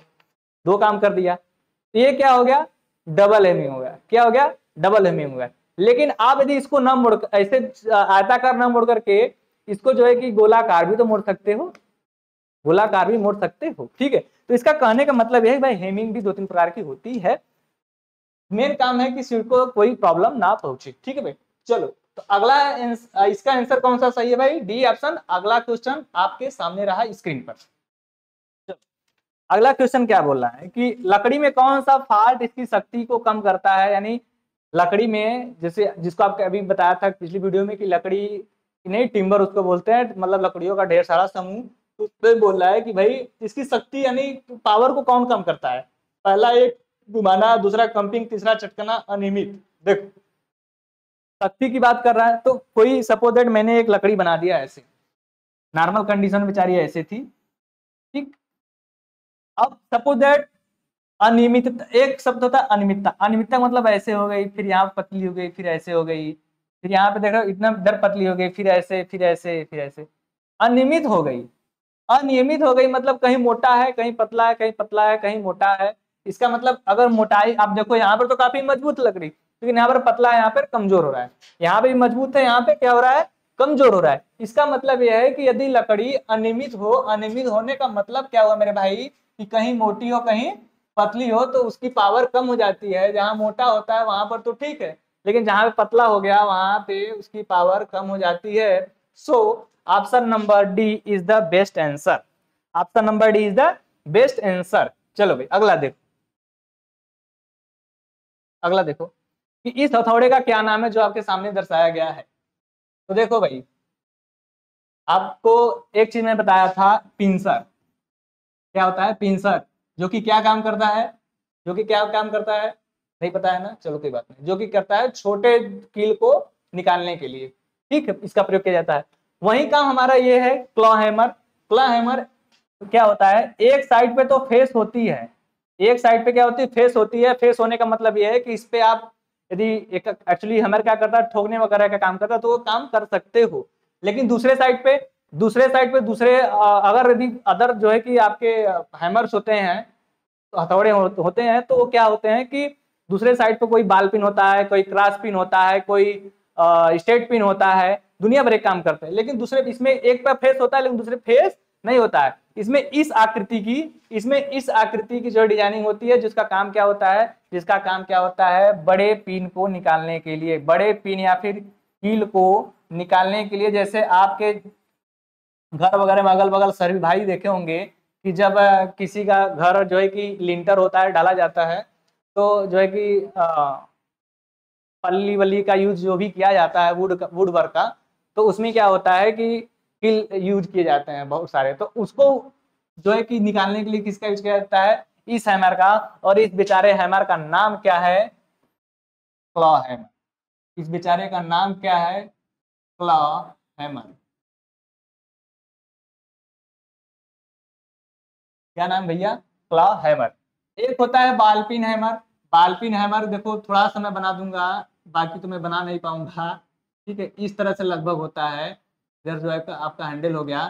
दो काम कर दिया, तो ये क्या हो गया, डबल हेमिंग हो गया। क्या हो गया, डबल हेमिंग हो गया। लेकिन आप यदि इसको ना मोड़, ऐसे आयताकार ना मोड़ करके इसको जो है कि गोलाकार भी तो मोड़ सकते हो, गोलाकार भी मोड़ सकते हो। ठीक है, तो इसका कहने का मतलब यह है भाई, हेमिंग भी दो तीन प्रकार की होती है, मेन काम है कि सीट को कोई प्रॉब्लम ना पहुंचे। ठीक है भाई, चलो तो अगला इसका आंसर कौन सा सही है भाई, डी ऑप्शन। अगला क्वेश्चन आपके सामने रहा स्क्रीन पर। अगला क्वेश्चन क्या बोल रहा है कि लकड़ी में कौन सा फॉल्ट इसकी शक्ति को कम करता है, यानी लकड़ी में, जैसे जिसको आपको अभी बताया था पिछली वीडियो में कि लकड़ी नहीं, टिम्बर उसको बोलते हैं, मतलब लकड़ियों का ढेर सारा समूह, तो उसमें बोल रहा है कि भाई इसकी शक्ति यानी पावर को कौन कम करता है। पहला एक घुमाना, दूसरा कंपिंग, तीसरा चटकना, अनियमित। देखो शक्ति की बात कर रहा है, तो कोई सपोज दैट मैंने एक लकड़ी बना दिया ऐसे, नॉर्मल कंडीशन बेचारी ऐसे थी, ठीक। अब सपोज दैट अनियमित, एक शब्द होता है अनियमितता। अनियमितता मतलब ऐसे हो गई, फिर यहाँ पतली हो गई, फिर ऐसे हो गई, फिर यहाँ पे देखो इतना इधर पतली हो गई, फिर ऐसे, फिर ऐसे, फिर ऐसे, अनियमित हो गई। अनियमित हो गई मतलब कहीं मोटा है, कहीं पतला है, कहीं पतला है, कहीं मोटा है। इसका मतलब अगर मोटाई आप देखो, यहाँ पर तो काफी मजबूत लकड़ी, लेकिन यहाँ पर पतला है, यहाँ पर कमजोर हो रहा है, यहाँ पे भी मजबूत है, यहाँ पे क्या हो रहा है, कमजोर हो रहा है। इसका मतलब यह है कि यदि लकड़ी अनियमित हो, अनियमित होने का मतलब क्या हुआ मेरे भाई, कि कहीं मोटी हो कहीं पतली हो तो उसकी पावर कम हो जाती है। जहां मोटा होता है वहां पर तो ठीक है, लेकिन जहां पे पतला हो गया वहां पे उसकी पावर कम हो जाती है। So option number D is the best answer, option number D is the best answer. चलो भाई अगला देखो, अगला देखो कि इस हथौड़े का क्या नाम है जो आपके सामने दर्शाया गया है। तो देखो भाई, आपको एक चीज मैं बताया था, पिंसर क्या होता है, पिंसर जो कि क्या काम करता है, जो कि क्या काम करता है, नहीं पता है ना, चलो कोई बात नहीं, जो कि करता है छोटे कील को निकालने के लिए, ठीक है, इसका प्रयोग किया जाता है। वही काम हमारा ये है क्लॉ हैमर। क्लॉ हैमर क्या होता है, एक साइड पे तो फेस होती है, एक साइड पे क्या होती है, फेस होती है। फेस होने का मतलब ये है कि इस पे आप यदि एक एक्चुअली हैमर क्या करता है, ठोकने वगैरह का काम करता है, तो वो काम कर सकते हो। लेकिन दूसरे साइड पे, अगर यदि अदर जो है कि आपके हैमर्स होते हैं, हथौड़े होते हैं, तो वो क्या होते हैं कि दूसरे साइड पे कोई बाल पिन होता है, कोई क्रॉस पिन होता है, कोई स्ट्रेट पिन होता है, दुनिया भर एक काम करते हैं। लेकिन दूसरे इसमें एक पे फेस होता है, लेकिन दूसरे फेस नहीं होता है। इसमें इस आकृति की जो डिजाइनिंग होती है, जिसका काम क्या होता है, बड़े पिन को निकालने के लिए, बड़े पिन या फिर कील को निकालने के लिए। जैसे आपके घर वगैरह में अगल बगल सभी भाई देखे होंगे कि जब किसी का घर जो है कि लिंटर होता है, डाला जाता है, तो जो है कि पल्ली वल्ली का यूज जो भी किया जाता है, वुड वर्क का, तो उसमें क्या होता है कि किल यूज किए जाते हैं बहुत सारे, तो उसको जो है कि निकालने के लिए किसका यूज किया जाता है, इस हैमर का। और इस बेचारे हैमर का नाम क्या है, क्लॉ हैमर। इस बेचारे का नाम क्या है, क्लॉ हैमर। क्या नाम भैया, क्लॉ हैमर। एक होता है बालपिन हैमर। बालपिन हैमर देखो थोड़ा सा मैं बना दूंगा, बाकी तो मैं बना नहीं पाऊंगा, ठीक है, इस तरह से लगभग होता है। इधर जो है आपका हैंडल हो गया।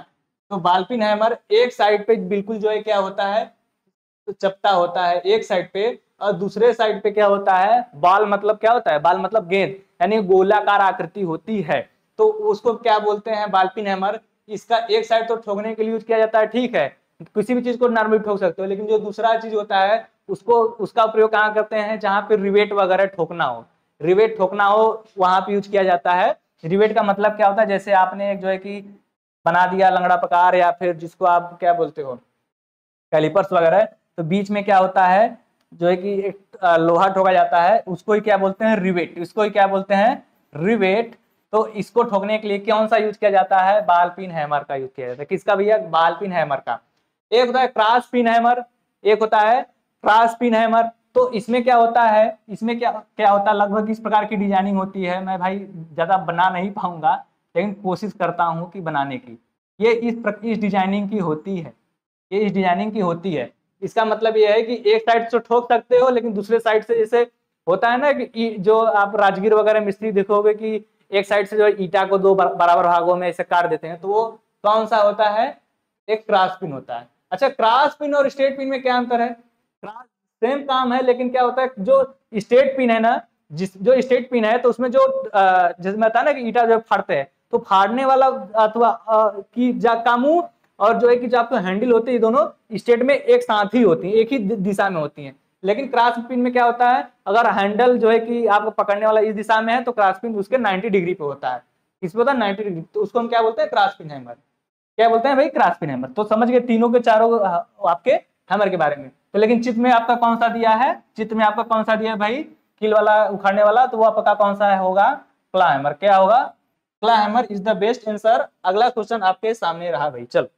तो बालपिन हैमर एक साइड पे बिल्कुल जो है क्या होता है, तो चपटा होता है एक साइड पे, और दूसरे साइड पे क्या होता है, बाल मतलब क्या होता है, बाल मतलब गेंद, यानी गोलाकार आकृति होती है। तो उसको क्या बोलते हैं, बालपिन हैमर। इसका एक साइड तो ठोकने के लिए यूज किया जाता है, ठीक है, किसी भी चीज को नॉर्मली ठोक सकते हो, लेकिन जो दूसरा चीज होता है उसको, उसका प्रयोग कहाँ करते हैं, जहां पे रिवेट वगैरह ठोकना हो, रिवेट ठोकना हो, वहां पे यूज किया जाता है। रिवेट का मतलब क्या होता है, जैसे आपने एक जो है कि बना दिया लंगड़ा प्रकार, या फिर जिसको आप क्या बोलते हो, कैलिपर्स वगैरह, तो बीच में क्या होता है, जो है कि एक लोहा ठोका जाता है, उसको ही क्या बोलते हैं, रिवेट। इसको ही क्या बोलते हैं, रिवेट। तो इसको ठोकने के लिए कौन सा यूज किया जाता है, बाल पिन हैमर का यूज किया जाता है। किसका भैया, बाल पिन हैमर का। एक होता है क्रॉस पिन हैमर, एक होता है क्रॉस पिन हैमर। तो इसमें क्या होता है, इसमें क्या क्या होता है, लगभग इस प्रकार की डिजाइनिंग होती है। मैं भाई ज्यादा बना नहीं पाऊंगा, लेकिन कोशिश करता हूं कि बनाने की। ये इस डिजाइनिंग की होती है, ये इस डिजाइनिंग की होती है। इसका मतलब ये है कि एक साइड से ठोक सकते हो, लेकिन दूसरे साइड से, जैसे होता है ना कि जो आप राजगीर वगैरह मिस्त्री देखोगे कि एक साइड से जो ईटा को दो बराबर भागों में ऐसे काट देते हैं, तो वो कौन सा होता है, एक क्रॉस पिन होता है। अच्छा, क्रॉस पिन और स्ट्रेट पिन में क्या अंतर है, क्रॉस सेम काम है, लेकिन क्या होता है, जो स्ट्रेट पिन है ना, जो स्ट्रेट पिन है, तो उसमें जो जैसे मैं बताया ना कि ईटा जो फाड़ते हैं, तो फाड़ने वाला अथवा की कामू, और जो है कि जो आपको हैंडल होती है, दोनों स्टेट में एक साथ ही होती है, एक ही दिशा में होती है। लेकिन क्रॉस पिन में क्या होता है, अगर हैंडल जो है कि आपको पकड़ने वाला इस दिशा में है, तो क्रॉस पिन उसके 90 डिग्री पे होता है। किस पे होता है, 90 डिग्री, तो उसको हम क्या बोलते हैं, क्रॉस पिन हैमर। क्या बोलते हैं भाई, क्रॉस पिन हैमर। तो समझ गए तीनों के चारों आपके हैमर के बारे में। तो लेकिन चित्र में आपका कौन सा दिया है, चित्र में आपका कौन सा दिया है भाई, कील वाला उखाड़ने वाला, तो वो आपका कौन सा होगा, क्लॉ हैमर। क्या होगा, claw hammer is the best answer. अगला क्वेश्चन आपके सामने रहा भाई, चलो।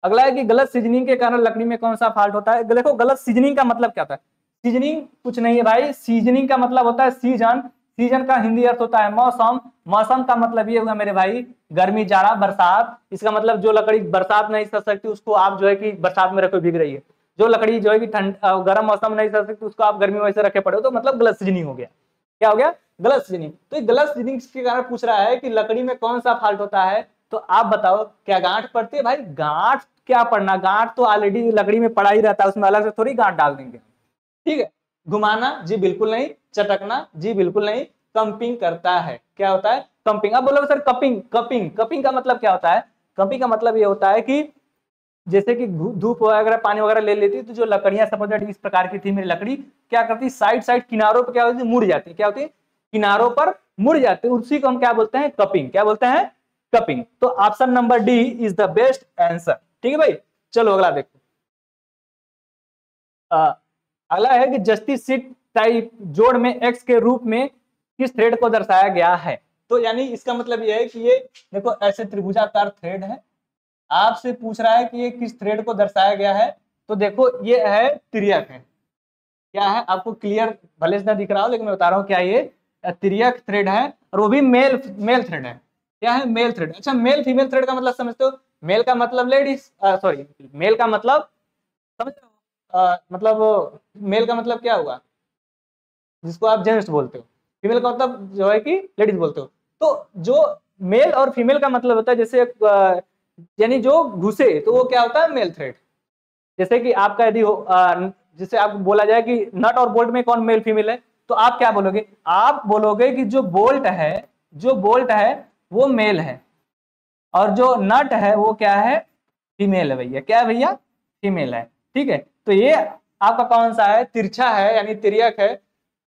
अगला है कि गलत सीजनिंग के कारण लकड़ी में कौन सा फॉल्ट होता है। देखो गलत सीजनिंग का मतलब क्या होता है, सीजनिंग कुछ नहीं है भाई, सीजनिंग का मतलब होता है सीजन। सीजन का हिंदी अर्थ होता है मौसम। मौसम का मतलब ये हुआ मेरे भाई, गर्मी जाड़ा बरसात। इसका मतलब जो लकड़ी बरसात नहीं सह सकती, उसको आप जो है कि बरसात में रखो, भीग रही है। जो लकड़ी जो है कि ठंड गर्म मौसम नहीं सह सकती, उसको आप गर्मी में वैसे रखे पड़े हो, तो मतलब गलत सीजनिंग हो गया। क्या हो गया, गलत सीजनिंग। तो ये गलत सीजनिंग के कारण पूछ रहा है कि लकड़ी में कौन सा फॉल्ट होता है। तो आप बताओ, क्या गांठ पड़ती है भाई, गांठ क्या पड़ना, गांठ तो ऑलरेडी लकड़ी में पड़ा ही रहता है, उसमें अलग से थोड़ी गांठ डाल देंगे, ठीक है। घुमाना, जी बिल्कुल नहीं। चटकना, जी बिल्कुल नहीं। कंपिंग करता है, क्या होता है, कंपिंग। अब बोलो सर कपिंग, कपिंग कपिंग का मतलब क्या होता है, कंपिंग का मतलब ये होता है कि जैसे कि धूप वगैरह पानी वगैरह ले लेती, तो जो लकड़ियां सपोज इस प्रकार की थी मेरी लकड़ी, क्या करती, साइड साइड किनारों पर क्या होती, मुड़ जाती, क्या होती, किनारों पर मुड़ जाते, उसी को हम क्या बोलते हैं, कपिंग। क्या बोलते हैं, कपिंग। तो option number D is the best answer, ठीक है भाई। चलो अगला देखो। अगला है कि जस्टिस सीट टाइप जोड़ में एक्स के रूप में किस थ्रेड को दर्शाया गया है। तो यानी इसका मतलब ये है कि ये देखो ऐसे त्रिभुजाकार थ्रेड है, आपसे पूछ रहा है कि ये किस थ्रेड को दर्शाया गया है, तो देखो ये है तिर्यक है, क्या है आपको क्लियर भले से ना दिख रहा हो लेकिन मैं बता रहा हूँ क्या ये तिर्यक थ्रेड है, और वो भी मेल मेल थ्रेड है। क्या है? Male thread. अच्छा, मेल फीमेल थ्रेड का मतलब समझते हो? मेल का मतलब लेडीज, सॉरी मेल का मतलब समझ रहे हो? मतलब मेल का मतलब क्या हुआ, जिसको आप जेंट्स बोलते हो, फीमेल का मतलब जो है कि लेडीज बोलते हो। तो जो मेल और फीमेल का मतलब होता है, जैसे यानी जो घुसे तो वो क्या होता है? Male thread. जैसे कि आपका यदि हो जिसे आप बोला जाए कि नट और बोल्ट में कौन मेल फीमेल है, तो आप क्या बोलोगे? आप बोलोगे कि जो बोल्ट है, जो बोल्ट है वो मेल है, और जो नट है वो क्या है? फीमेल है भैया। क्या है भैया? फीमेल है। ठीक है, तो ये आपका कौन सा है? तिरछा है यानी तिर्यक है।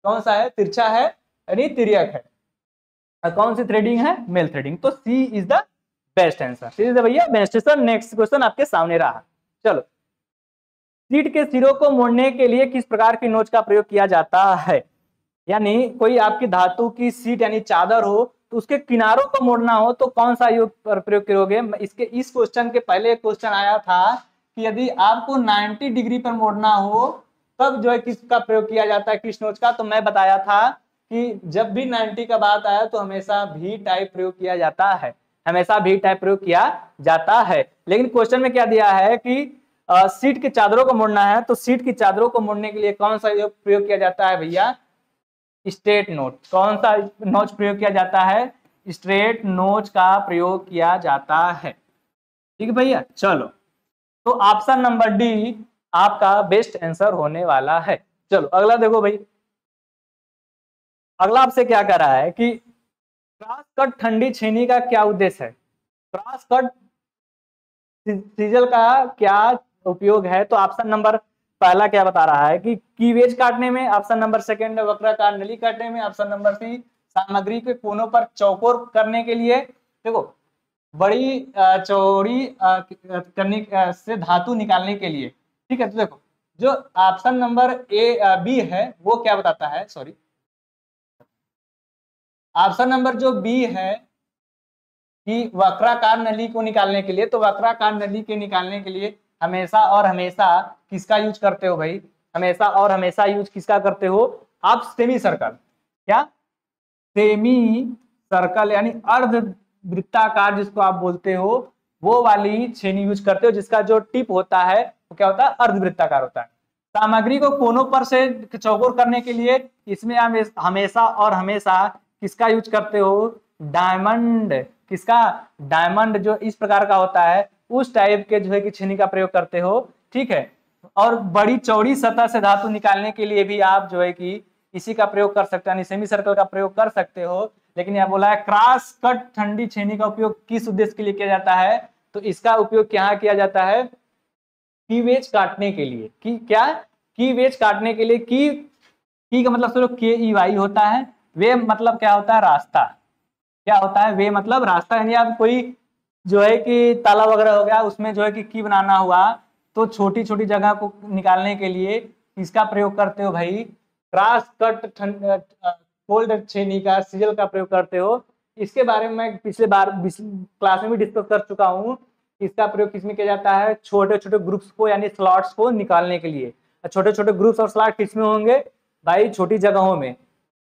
कौन सा है? तिरछा है यानी तिर्यक है। और कौन सी थ्रेडिंग है? Male threading. तो C is the best answer. C is the भैया बेस्ट आंसर। नेक्स्ट क्वेश्चन आपके सामने रहा। चलो, सीट के सिरों को मोड़ने के लिए किस प्रकार की नोच का प्रयोग किया जाता है? यानी कोई आपकी धातु की सीट यानी चादर हो, तो उसके किनारों को मोड़ना हो तो कौन सा योग प्रयोग करोगे? इसके इस क्वेश्चन के पहले एक क्वेश्चन आया था कि यदि आपको 90 डिग्री पर मोड़ना हो तब जो है किसका प्रयोग किया जाता है, किस नोच का? तो मैं बताया था कि जब भी 90 का बात आया तो हमेशा भी टाइप प्रयोग किया जाता है, हमेशा भी टाइप प्रयोग किया जाता है। लेकिन क्वेश्चन में क्या दिया है कि सीट की चादरों को मोड़ना है, तो सीट की चादरों को मोड़ने के लिए कौन सा योग प्रयोग किया जाता है भैया? स्ट्रेट नोच। कौन सा नोच प्रयोग किया जाता है? स्ट्रेट नोच का प्रयोग किया जाता है। ठीक है भैया, चलो तो ऑप्शन नंबर डी आपका बेस्ट आंसर होने वाला है। चलो अगला देखो भाई, अगला आपसे क्या कर रहा है कि क्रॉस कट ठंडी छेनी का क्या उद्देश्य है? क्रॉस कट सीजल का क्या उपयोग है? तो ऑप्शन नंबर पहला क्या बता रहा है कि कीवेज काटने में, ऑप्शन नंबर सेकंड वक्राकार नली काटने में, ऑप्शन नंबर सी सामग्री के कोनों पर चौकोर करने के लिए। देखो, बड़ी चौड़ी करने से धातु निकालने के लिए। ठीक है, तो देखो जो ऑप्शन नंबर ए बी है वो क्या बताता है, सॉरी ऑप्शन नंबर जो बी है कि वक्राकार नली को निकालने के लिए, तो वक्राकार नली के निकालने के लिए हमेशा और हमेशा किसका यूज करते हो भाई? हमेशा और हमेशा यूज किसका करते हो आप? Semi circle. क्या? सेमी सर्कल यानी अर्ध वृत्ताकार जिसको आप बोलते हो, वो वाली छेनी यूज करते हो जिसका जो टिप होता है वो क्या होता है? अर्ध वृत्ताकार होता है। सामग्री को कोनों पर से चौकोर करने के लिए इसमें आप हमेशा और हमेशा किसका यूज करते हो? डायमंड। किसका? डायमंड जो इस प्रकार का होता है उस टाइप के जो है कि छेनी का प्रयोग करते हो। ठीक है, और बड़ी चौड़ी सतह से धातु निकालने के लिए भी आप जो है कि इसी का प्रयोग कर सकते हो, सेमी सर्कल का प्रयोग कर सकते हो। लेकिन यह बोला है क्रॉस कट ठंडी छेनी का उपयोग किस उद्देश्य के लिए किया जाता है? तो इसका उपयोग क्या किया जाता है? कीवेज काटने के लिए। की क्या? कीवेज काटने के लिए। की का मतलब सिर्फ के ई वाई होता है। वे मतलब क्या होता है? रास्ता। क्या होता है? वे मतलब रास्ता। यानी आप कोई जो है कि ताला वगैरह हो गया उसमें जो है कि की बनाना हुआ, तो छोटी छोटी जगह को निकालने के लिए इसका प्रयोग करते हो भाई? क्रॉस कट कोल्ड छेनी का, सीजल का प्रयोग करते हो। इसके बारे में मैं पिछले बार क्लास में भी डिस्कस कर चुका हूँ। इसका प्रयोग किसमें किया जाता है? छोटे छोटे ग्रुप्स को यानी स्लॉट्स को निकालने के लिए। छोटे छोटे ग्रुप्स और स्लॉट किसमें होंगे भाई? छोटी जगहों में।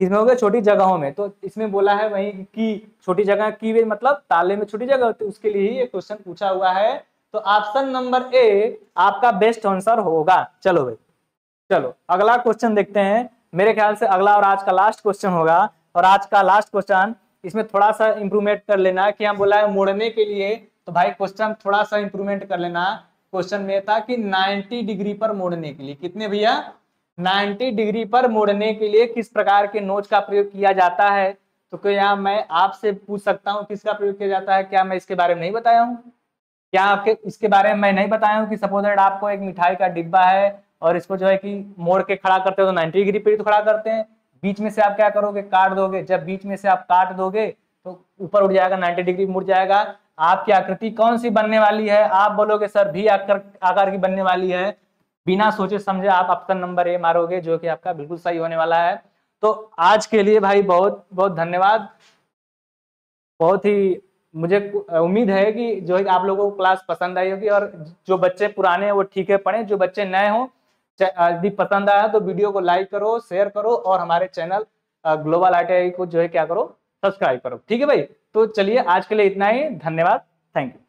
किसमें होंगे? छोटी जगहों में। तो इसमें बोला है वही की छोटी जगह की मतलब ताले में छोटी जगह होती है, उसके लिए ही ये क्वेश्चन पूछा हुआ है। तो ऑप्शन नंबर ए आपका बेस्ट आंसर होगा। चलो भाई, चलो अगला क्वेश्चन देखते हैं। मेरे ख्याल से अगला और आज का लास्ट क्वेश्चन होगा। और आज का लास्ट क्वेश्चन, इसमें थोड़ा सा इंप्रूवमेंट कर लेना कि हम बोला है मोड़ने के लिए, तो भाई क्वेश्चन थोड़ा सा इंप्रूवमेंट कर लेना। क्वेश्चन में था कि 90 डिग्री पर मोड़ने के लिए, कितने भैया? 90 डिग्री पर मोड़ने के लिए किस प्रकार के नोच का प्रयोग किया जाता है? तो क्या मैं आपसे पूछ सकता हूँ किसका प्रयोग किया जाता है? क्या मैं इसके बारे में नहीं बताया हूँ? क्या आपके इसके बारे में मैं नहीं बताया हूँ कि सपोज दैट आपको एक मिठाई का डिब्बा है और इसको जो है कि मोड़ के खड़ा करते हो तो 90 डिग्री पे तो खड़ा करते हैं। बीच में से आप क्या करोगे? काट दोगे। जब बीच में से आप काट दोगे तो ऊपर उठ जाएगा, 90 डिग्री मुड़ जाएगा। आपकी आकृति कौन सी बनने वाली है? आप बोलोगे सर भी आकार की बनने वाली है। बिना सोचे समझे आप ऑप्शन नंबर ए मारोगे, जो कि आपका बिल्कुल सही होने वाला है। तो आज के लिए भाई बहुत बहुत धन्यवाद। बहुत ही मुझे उम्मीद है कि जो है आप लोगों को क्लास पसंद आई होगी, और जो बच्चे पुराने हैं वो ठीक है पढ़ें, जो बच्चे नए हों यदि पसंद आया तो वीडियो को लाइक करो, शेयर करो, और हमारे चैनल ग्लोबल ITI को जो है क्या करो, सब्सक्राइब करो। ठीक है भाई, तो चलिए आज के लिए इतना ही, धन्यवाद, थैंक यू।